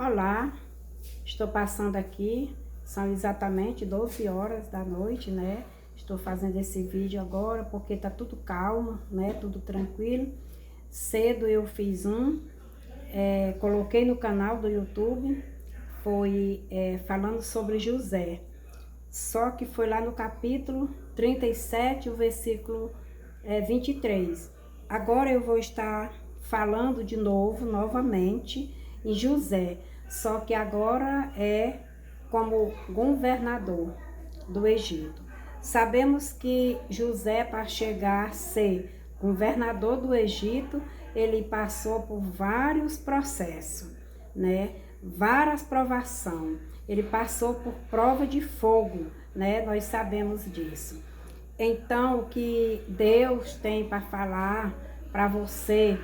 Olá, estou passando aqui, são exatamente 12 horas da noite, né? Estou fazendo esse vídeo agora porque tá tudo calmo, né? Tudo tranquilo. Cedo eu fiz coloquei no canal do YouTube, foi falando sobre José. Só que foi lá no capítulo 37, o versículo 23. Agora eu vou estar falando de novo, novamente, em José. Só que agora é como governador do Egito. Sabemos que José, para chegar a ser governador do Egito, ele passou por vários processos, né? Várias provações. Ele passou por prova de fogo, né? Nós sabemos disso. Então, o que Deus tem para falar para você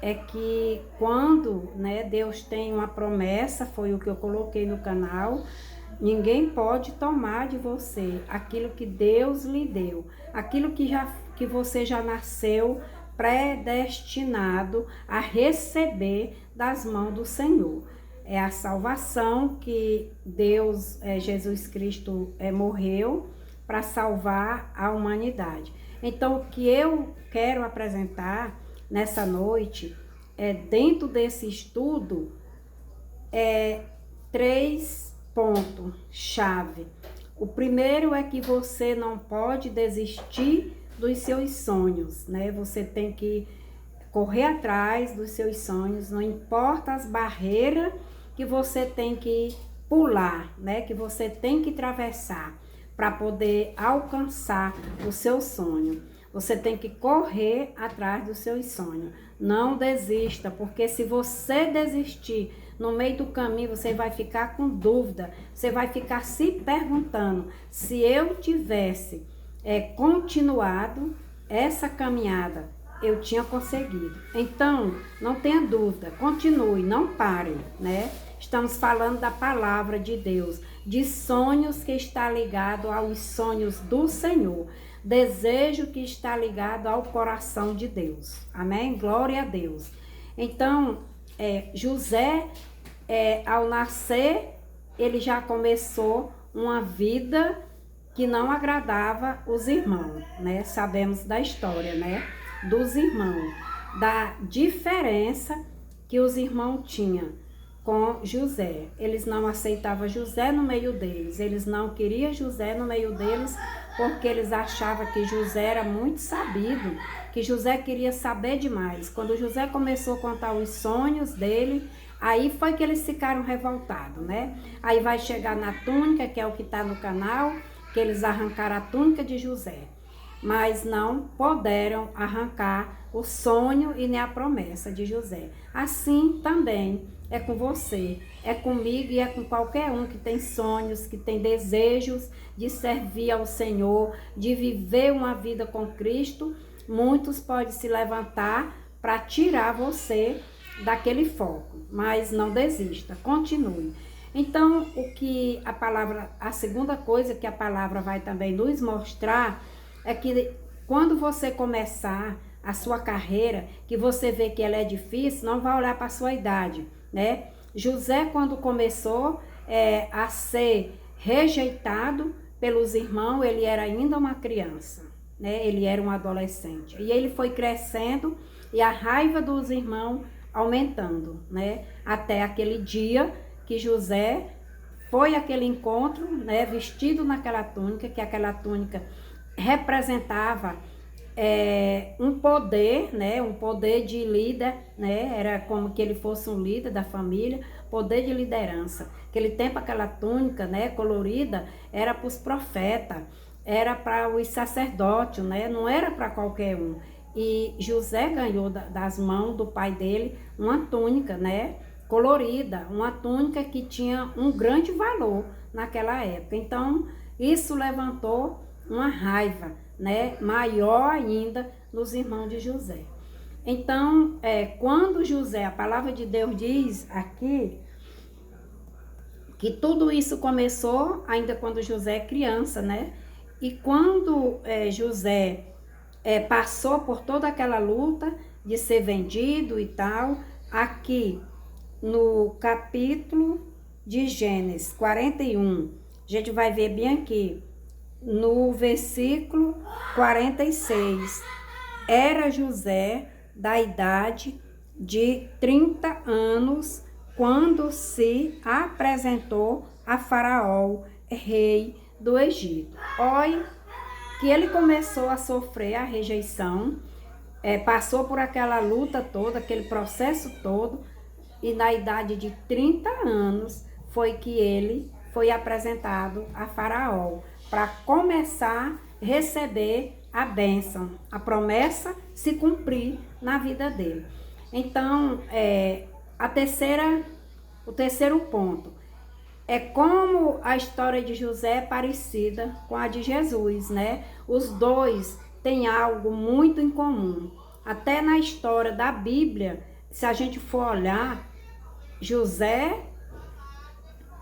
é que quando, né, Deus tem uma promessa, foi o que eu coloquei no canal, ninguém pode tomar de você aquilo que Deus lhe deu, aquilo que você já nasceu predestinado a receber das mãos do Senhor. É a salvação que Deus, Jesus Cristo, morreu para salvar a humanidade. Então, o que eu quero apresentar nessa noite dentro desse estudo, três pontos-chave. O primeiro é que você não pode desistir dos seus sonhos, né? Você tem que correr atrás dos seus sonhos, não importa as barreiras que você tem que pular, né? Que você tem que atravessar para poder alcançar o seu sonho. Você tem que correr atrás dos seus sonhos. Não desista, porque se você desistir no meio do caminho, você vai ficar com dúvida. Você vai ficar se perguntando: se eu tivesse continuado essa caminhada, eu tinha conseguido. Então, não tenha dúvida, continue, não pare, né? Estamos falando da palavra de Deus, de sonhos que está ligado aos sonhos do Senhor, desejo que está ligado ao coração de Deus. Amém? Glória a Deus. Então, José, ao nascer, ele já começou uma vida que não agradava os irmãos, né? Sabemos da história, né? Dos irmãos, da diferença que os irmãos tinham com José. Eles não aceitavam José no meio deles, eles não queriam José no meio deles, porque eles achavam que José era muito sabido, que José queria saber demais. Quando José começou a contar os sonhos dele, aí foi que eles ficaram revoltados, né? Aí vai chegar na túnica, que é o que está no canal, que eles arrancaram a túnica de José, mas não puderam arrancar o sonho e nem a promessa de José. Assim também é com você, é comigo e é com qualquer um que tem sonhos, que tem desejos de servir ao Senhor, de viver uma vida com Cristo. Muitos podem se levantar para tirar você daquele foco, mas não desista, continue. Então, a segunda coisa que a palavra vai também nos mostrar é que quando você começar a sua carreira, que você vê que ela é difícil, não vai olhar para a sua idade, né? José, quando começou a ser rejeitado pelos irmãos, ele era ainda uma criança, né? Ele era um adolescente. E ele foi crescendo e a raiva dos irmãos aumentando, né? Até aquele dia que José foi àquele encontro, né? Vestido naquela túnica, que aquela túnica representava um poder, né? Um poder de líder, né? Era como que ele fosse um líder da família, poder de liderança. Aquele tempo, aquela túnica, né? Colorida, era para os profetas, era para os sacerdotes, né? Não era para qualquer um. E José ganhou das mãos do pai dele uma túnica, né? Colorida, uma túnica que tinha um grande valor naquela época. Então, isso levantou uma raiva, né, maior ainda nos irmãos de José. Então, quando José, a palavra de Deus diz aqui, que tudo isso começou ainda quando José é criança, né? E quando José passou por toda aquela luta de ser vendido e tal, aqui no capítulo de Gênesis 41, a gente vai ver bem aqui, no versículo 46. Era José da idade de 30 anos quando se apresentou a Faraó, rei do Egito. Olha que ele começou a sofrer a rejeição, passou por aquela luta toda, aquele processo todo, e na idade de 30 anos foi que ele foi apresentado a Faraó para começar a receber a bênção, a promessa se cumprir na vida dele. Então, o terceiro ponto é como a história de José é parecida com a de Jesus, né? Os dois têm algo muito em comum. Até na história da Bíblia, se a gente for olhar, José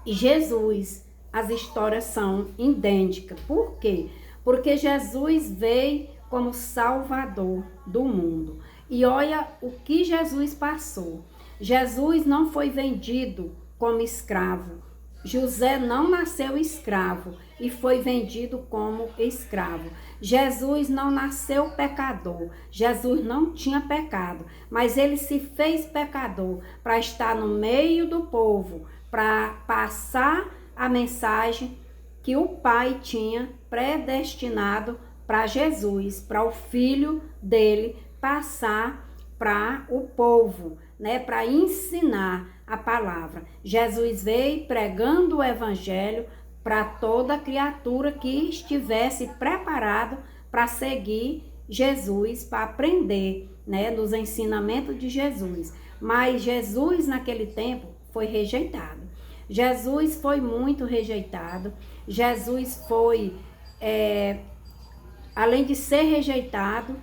e Jesus, as histórias são idênticas. Por quê? Porque Jesus veio como Salvador do mundo. E olha o que Jesus passou. Jesus não foi vendido como escravo. José não nasceu escravo e foi vendido como escravo. Jesus não nasceu pecador. Jesus não tinha pecado, mas ele se fez pecador para estar no meio do povo, para passar a mensagem que o Pai tinha predestinado para Jesus, para o filho dele passar para o povo, né, para ensinar a palavra. Jesus veio pregando o evangelho para toda criatura que estivesse preparado para seguir Jesus, para aprender, né, nos ensinamentos de Jesus. Mas Jesus naquele tempo foi rejeitado. Jesus foi muito rejeitado. Jesus foi, além de ser rejeitado,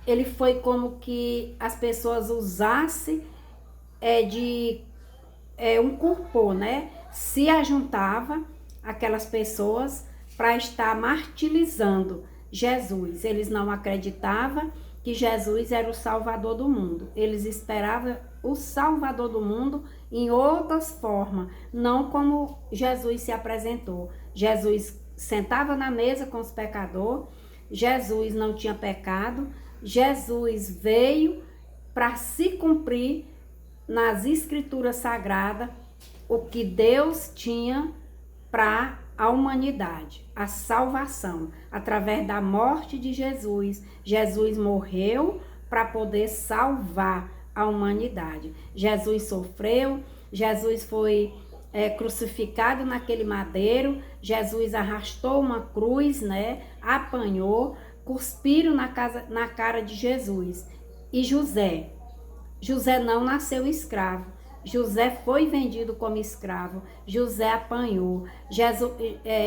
ele foi como que as pessoas usassem de um corpo, né? Se ajuntava aquelas pessoas para estar martirizando Jesus. Eles não acreditavam que Jesus era o Salvador do mundo. Eles esperavam o Salvador do mundo em outras formas, não como Jesus se apresentou. Jesus sentava na mesa com os pecadores, Jesus não tinha pecado, Jesus veio para se cumprir nas escrituras sagradas o que Deus tinha para a humanidade, a salvação, através da morte de Jesus. Jesus morreu para poder salvar a humanidade. Jesus sofreu, Jesus foi crucificado naquele madeiro, Jesus arrastou uma cruz, né? Apanhou, cuspiram na cara de Jesus. E José não nasceu escravo. José foi vendido como escravo. José apanhou.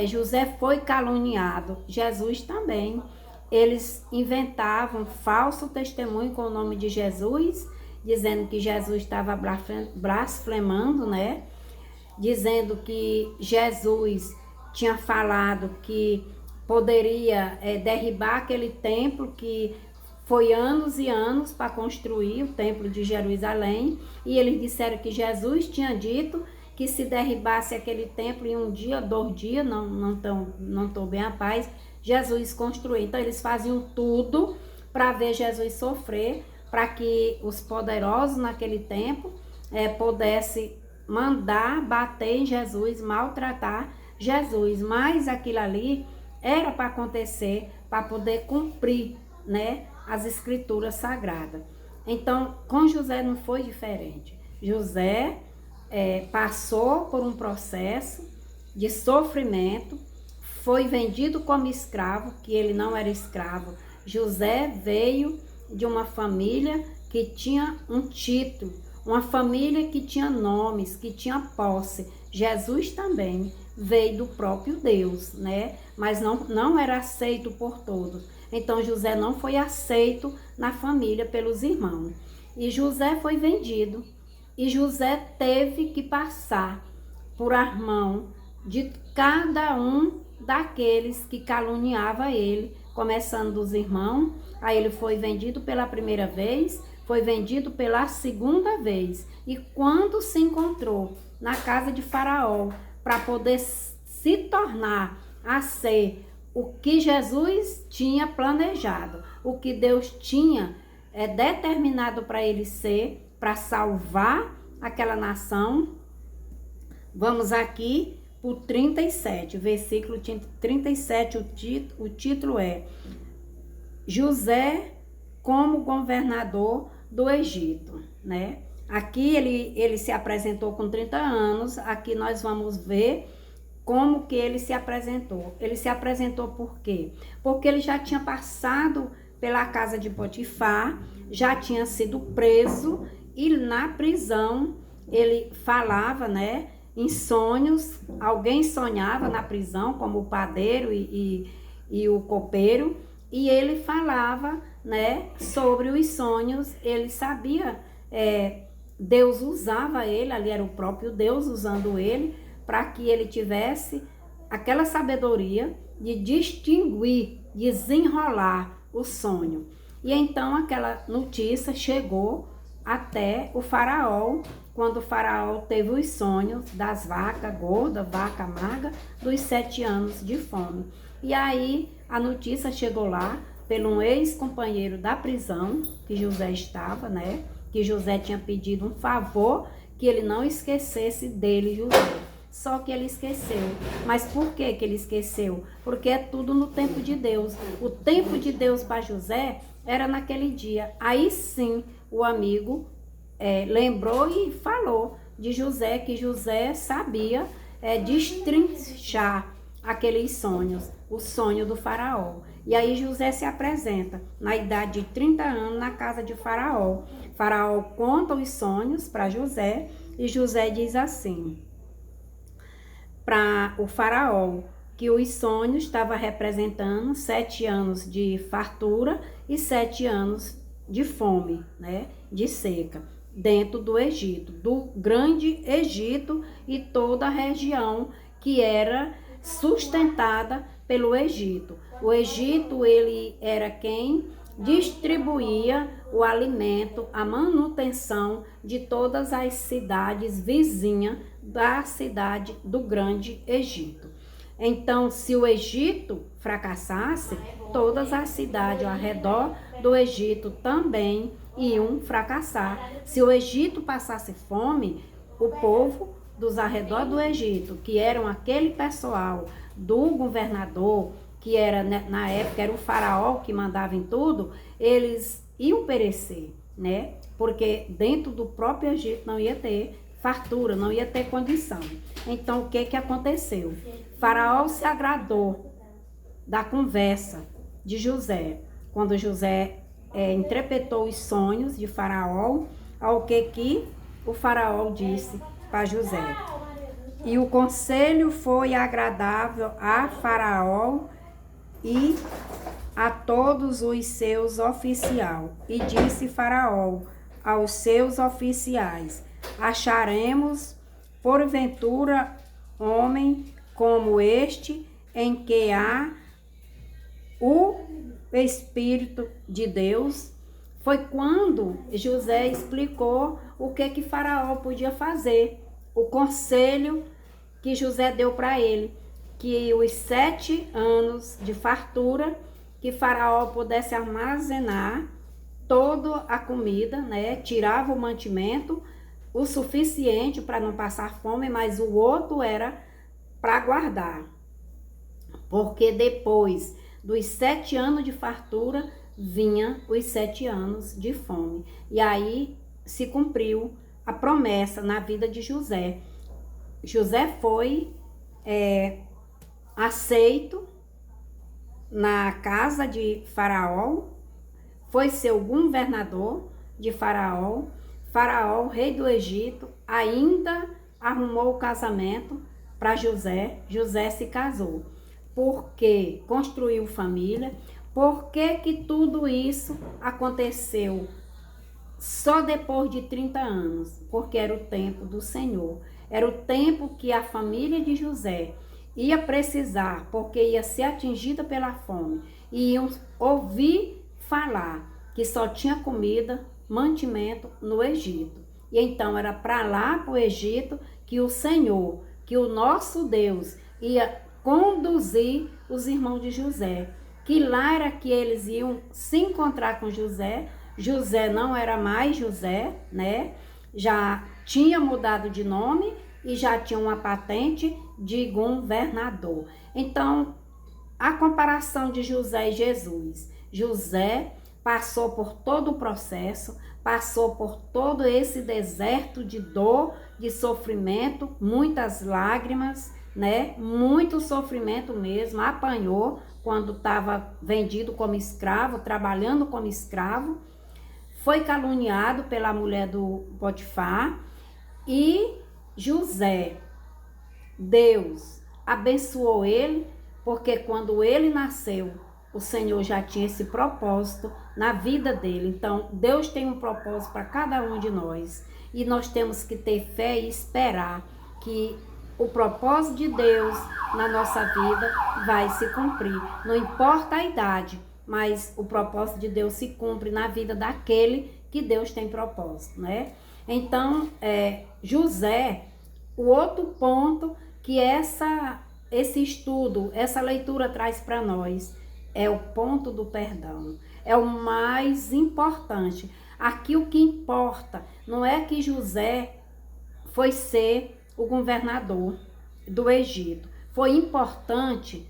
José foi caluniado. Jesus também. Eles inventavam falso testemunho com o nome de Jesus, dizendo que Jesus estava blasfemando, né? Dizendo que Jesus tinha falado que poderia derribar aquele templo que foi anos e anos para construir o templo de Jerusalém, e eles disseram que Jesus tinha dito que se derribasse aquele templo em um dia, 2 dias, não estou bem a paz, Jesus construiu. Então eles faziam tudo para ver Jesus sofrer, para que os poderosos naquele tempo pudessem mandar bater em Jesus, maltratar Jesus. Mas aquilo ali era para acontecer, para poder cumprir, né, as escrituras sagradas. Então, com José não foi diferente. José passou por um processo de sofrimento, foi vendido como escravo, que ele não era escravo. José veio de uma família que tinha um título, uma família que tinha nomes, que tinha posse. Jesus também veio do próprio Deus, né? Mas não era aceito por todos. Então José não foi aceito na família pelos irmãos. E José foi vendido. E José teve que passar por a mão de cada um daqueles que caluniava ele, começando dos irmãos. Aí ele foi vendido pela primeira vez foi vendido pela segunda vez. E quando se encontrou na casa de Faraó, para poder se tornar a ser o que Jesus tinha planejado, o que Deus tinha determinado para ele ser, para salvar aquela nação. Vamos aqui para o 37, versículo 37, o título é José como governador do Egito, né? Aqui ele se apresentou com 30 anos, aqui nós vamos ver como que ele se apresentou. Ele se apresentou por quê? Porque ele já tinha passado pela casa de Potifar, já tinha sido preso e na prisão ele falava, né, em sonhos. Alguém sonhava na prisão, como o padeiro e o copeiro, e ele falava, né, sobre os sonhos. Ele sabia, Deus usava ele, ali era o próprio Deus usando ele, para que ele tivesse aquela sabedoria de distinguir, desenrolar o sonho. E então aquela notícia chegou até o Faraó, quando o Faraó teve os sonhos das vacas gordas, vaca magra, dos 7 anos de fome. E aí a notícia chegou lá pelo um ex-companheiro da prisão, que José estava, né? Que José tinha pedido um favor, que ele não esquecesse dele, José. Só que ele esqueceu. Mas por que ele esqueceu? Porque é tudo no tempo de Deus. O tempo de Deus para José era naquele dia. Aí sim o amigo lembrou e falou de José, que José sabia destrinchar aqueles sonhos, o sonho do Faraó. E aí José se apresenta na idade de 30 anos na casa de Faraó. Faraó conta os sonhos para José e José diz assim para o Faraó, que os sonhos estavam representando 7 anos de fartura e 7 anos de fome, né, de seca, dentro do Egito, do grande Egito e toda a região que era sustentada pelo Egito. O Egito, ele era quem distribuía o alimento, a manutenção de todas as cidades vizinhas da cidade do grande Egito. Então, se o Egito fracassasse, todas as cidades ao redor do Egito também iam fracassar. Se o Egito passasse fome, o povo dos arredores do Egito, que eram aquele pessoal do governador, que era, na época, era o faraó que mandava em tudo, eles iam perecer, né? Porque dentro do próprio Egito não ia ter fartura, não ia ter condição. Então, o que aconteceu? Faraó se agradou da conversa de José, quando José interpretou os sonhos de Faraó, ao que o Faraó disse para José. E o conselho foi agradável a Faraó e a todos os seus oficiais. E disse Faraó aos seus oficiais: acharemos, porventura, homem como este, em que há o Espírito de Deus? Foi quando José explicou o que Faraó podia fazer, o conselho que José deu para ele, que os 7 anos de fartura, que Faraó pudesse armazenar toda a comida, né? Tirava o mantimento, o suficiente para não passar fome, mas o outro era para guardar. Porque depois dos 7 anos de fartura, vinha os 7 anos de fome. E aí se cumpriu a promessa na vida de José. José foi aceito na casa de Faraó, foi seu governador de Faraó. Faraó, rei do Egito, ainda arrumou o casamento para José. José se casou, porque construiu família. Por que tudo isso aconteceu só depois de 30 anos? Porque era o tempo do Senhor. Era o tempo que a família de José ia precisar, porque ia ser atingida pela fome. E iam ouvir falar que só tinha comida mantimento no Egito. E então era para lá, para o Egito, que o Senhor, que o nosso Deus ia conduzir os irmãos de José. Que lá era que eles iam se encontrar com José. José não era mais José, né? Já tinha mudado de nome e já tinha uma patente de governador. Então, a comparação de José e Jesus. José passou por todo o processo, passou por todo esse deserto de dor, de sofrimento, muitas lágrimas, né? Muito sofrimento mesmo, apanhou quando estava vendido como escravo, trabalhando como escravo, foi caluniado pela mulher do Potifar e José, Deus abençoou ele, porque quando ele nasceu, o Senhor já tinha esse propósito na vida dele. Então, Deus tem um propósito para cada um de nós. E nós temos que ter fé e esperar que o propósito de Deus na nossa vida vai se cumprir. Não importa a idade, mas o propósito de Deus se cumpre na vida daquele que Deus tem propósito, né? Então, José, o outro ponto que esse estudo, essa leitura traz para nós, é o ponto do perdão. É o mais importante. Aqui o que importa não é que José foi ser o governador do Egito. Foi importante,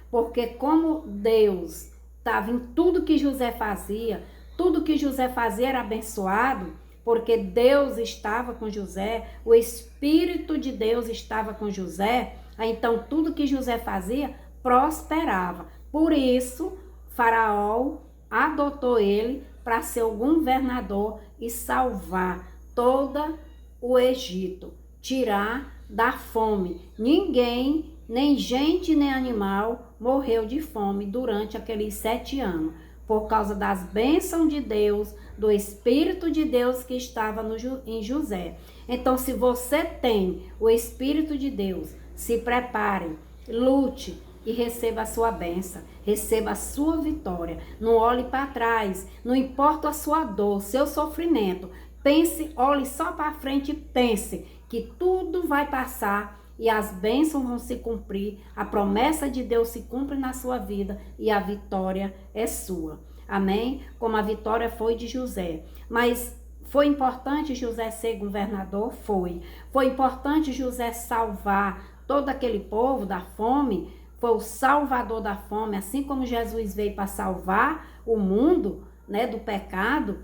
porque como Deus estava em tudo que José fazia, tudo que José fazia era abençoado, porque Deus estava com José, o Espírito de Deus estava com José, então tudo que José fazia prosperava. Por isso, Faraó adotou ele para ser o governador e salvar todo o Egito, tirar da fome. Ninguém, nem gente nem animal, morreu de fome durante aqueles 7 anos, por causa das bênçãos de Deus, do Espírito de Deus que estava em José. Então, se você tem o Espírito de Deus, se prepare, lute e receba a sua bênção, receba a sua vitória. Não olhe para trás, não importa a sua dor, seu sofrimento. Pense, olhe só para frente e pense que tudo vai passar e as bênçãos vão se cumprir, a promessa de Deus se cumpre na sua vida e a vitória é sua. Amém? Como a vitória foi de José. Mas foi importante José ser governador? Foi. Foi importante José salvar todo aquele povo da fome? Foi o salvador da fome, assim como Jesus veio para salvar o mundo, né, do pecado.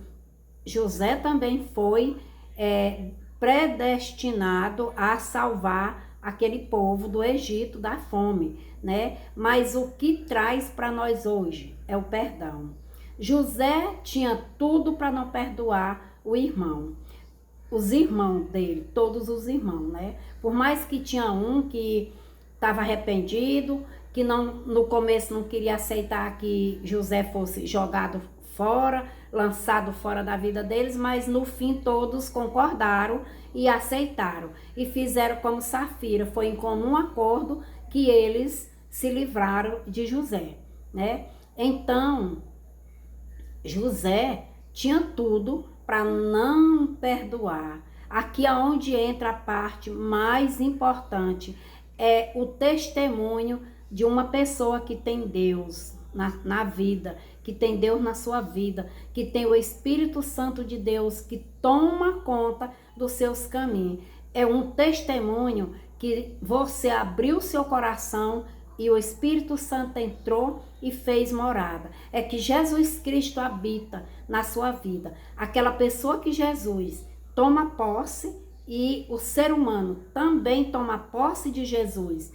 José também foi predestinado a salvar aquele povo do Egito da fome, né? Mas o que traz para nós hoje é o perdão. José tinha tudo para não perdoar o irmão. Os irmãos dele, todos os irmãos, né? Por mais que tinha um que estava arrependido, que no começo não queria aceitar que José fosse jogado fora, lançado fora da vida deles, mas no fim todos concordaram e aceitaram. E fizeram como Safira, foi em comum acordo que eles se livraram de José, né? Então, José tinha tudo para não perdoar. Aqui é onde entra a parte mais importante, é o testemunho de uma pessoa que tem Deus na vida, que tem Deus na sua vida, que tem o Espírito Santo de Deus que toma conta dos seus caminhos. É um testemunho que você abriu seu coração e o Espírito Santo entrou e fez morada. É que Jesus Cristo habita na sua vida. Aquela pessoa que Jesus toma posse e o ser humano também toma posse de Jesus.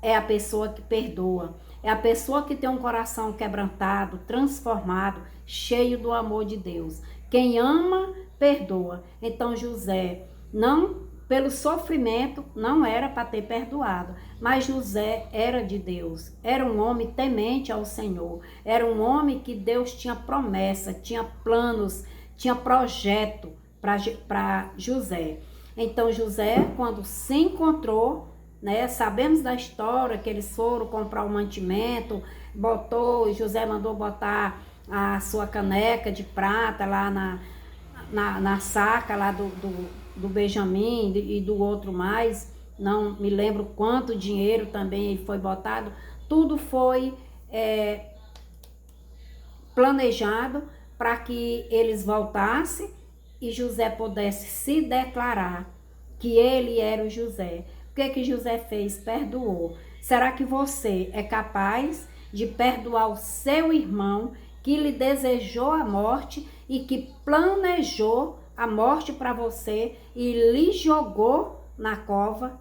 É a pessoa que perdoa. É a pessoa que tem um coração quebrantado, transformado, cheio do amor de Deus. Quem ama, perdoa. Então José, não pelo sofrimento, não era para ter perdoado, mas José era de Deus, era um homem temente ao Senhor, era um homem que Deus tinha promessa, tinha planos, tinha projeto para José. Então José, quando se encontrou, né, sabemos da história que eles foram comprar o mantimento, José mandou botar a sua caneca de prata lá na saca lá do Benjamin e do outro mais, não me lembro quanto dinheiro também ele foi botado, tudo foi planejado para que eles voltassem e José pudesse se declarar que ele era o José. O que José fez? Perdoou. Será que você é capaz de perdoar o seu irmão que lhe desejou a morte e que planejou a morte para você e lhe jogou na cova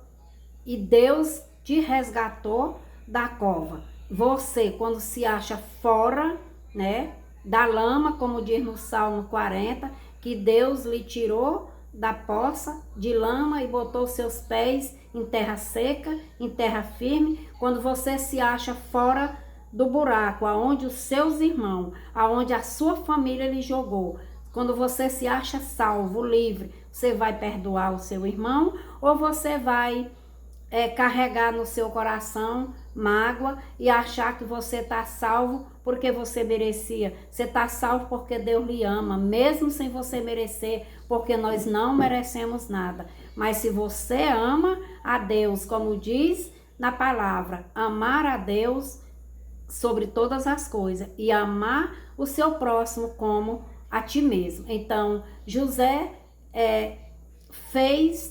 e Deus te resgatou da cova? Você, quando se acha fora, né, da lama, como diz no Salmo 40, que Deus lhe tirou da poça de lama e botou seus pés em terra seca, em terra firme, quando você se acha fora do buraco, aonde os seus irmãos, aonde a sua família lhe jogou, quando você se acha salvo, livre, você vai perdoar o seu irmão ou você vai carregar no seu coração mágoa e achar que você está salvo porque você merecia? Você está salvo porque Deus lhe ama, mesmo sem você merecer, porque nós não merecemos nada. Mas se você ama a Deus, como diz na palavra, amar a Deus sobre todas as coisas e amar o seu próximo como a ti mesmo. Então, José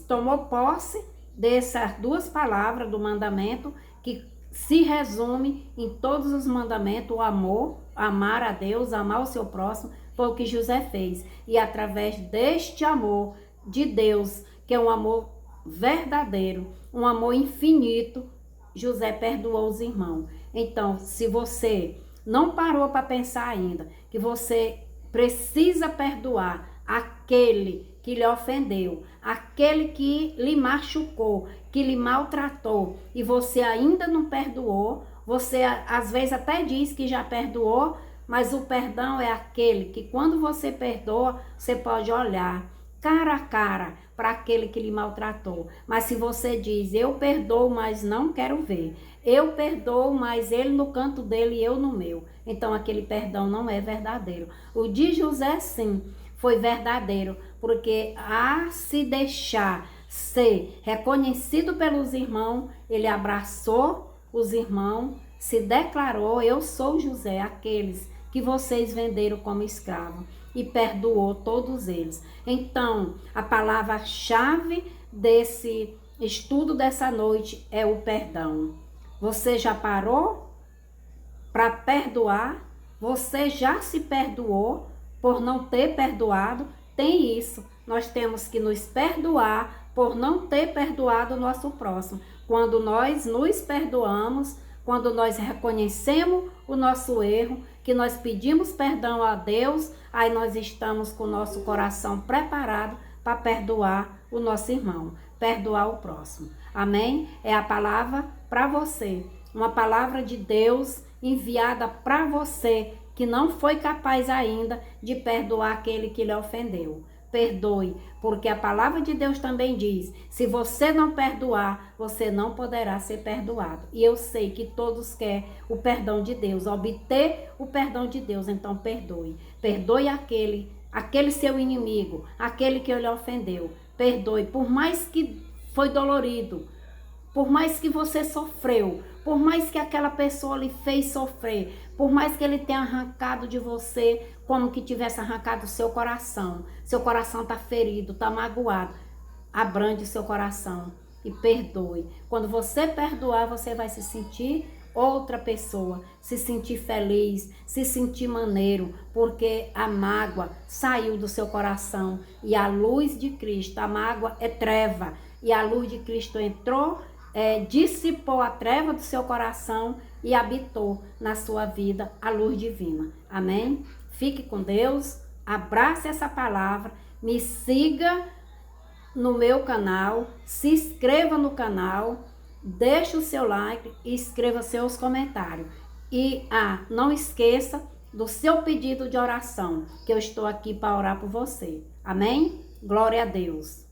tomou posse dessas duas palavras do mandamento que se resume em todos os mandamentos: o amor, amar a Deus, amar o seu próximo. Foi o que José fez. E através deste amor de Deus, que é um amor verdadeiro, um amor infinito, José perdoou os irmãos. Então, se você não parou para pensar ainda que você precisa perdoar aquele que lhe ofendeu, aquele que lhe machucou, que lhe maltratou, e você ainda não perdoou, você às vezes até diz que já perdoou, mas o perdão é aquele que quando você perdoa, você pode olhar cara a cara para aquele que lhe maltratou. Mas se você diz, eu perdoo, mas não quero ver, eu perdoo, mas ele no canto dele e eu no meu, então aquele perdão não é verdadeiro. O de José, sim, foi verdadeiro, porque a se deixar ser reconhecido pelos irmãos, ele abraçou os irmãos, se declarou: eu sou José, aqueles que vocês venderam como escravo, e perdoou todos eles. Então, a palavra-chave desse estudo dessa noite é o perdão. Você já parou para perdoar? Você já se perdoou por não ter perdoado? Tem isso. Nós temos que nos perdoar por não ter perdoado o nosso próximo. Quando nós nos perdoamos, quando nós reconhecemos o nosso erro, que nós pedimos perdão a Deus, aí nós estamos com o nosso coração preparado para perdoar o nosso irmão, perdoar o próximo. Amém? É a palavra para você, uma palavra de Deus enviada para você, que não foi capaz ainda de perdoar aquele que lhe ofendeu. Perdoe, porque a palavra de Deus também diz: se você não perdoar, você não poderá ser perdoado. E eu sei que todos querem o perdão de Deus, obter o perdão de Deus. Então perdoe. Perdoe aquele seu inimigo, aquele que lhe ofendeu. Perdoe, por mais que foi dolorido, por mais que você sofreu, por mais que aquela pessoa lhe fez sofrer, por mais que ele tenha arrancado de você, como que tivesse arrancado o seu coração. Seu coração está ferido, está magoado. Abrande seu coração e perdoe. Quando você perdoar, você vai se sentir outra pessoa, se sentir feliz, se sentir maneiro, porque a mágoa saiu do seu coração e a luz de Cristo, a mágoa é treva, e a luz de Cristo entrou, dissipou a treva do seu coração e habitou na sua vida a luz divina. Amém? Fique com Deus, abrace essa palavra, me siga no meu canal, se inscreva no canal, deixe o seu like e escreva seus comentários. E não esqueça do seu pedido de oração, que eu estou aqui para orar por você. Amém? Glória a Deus.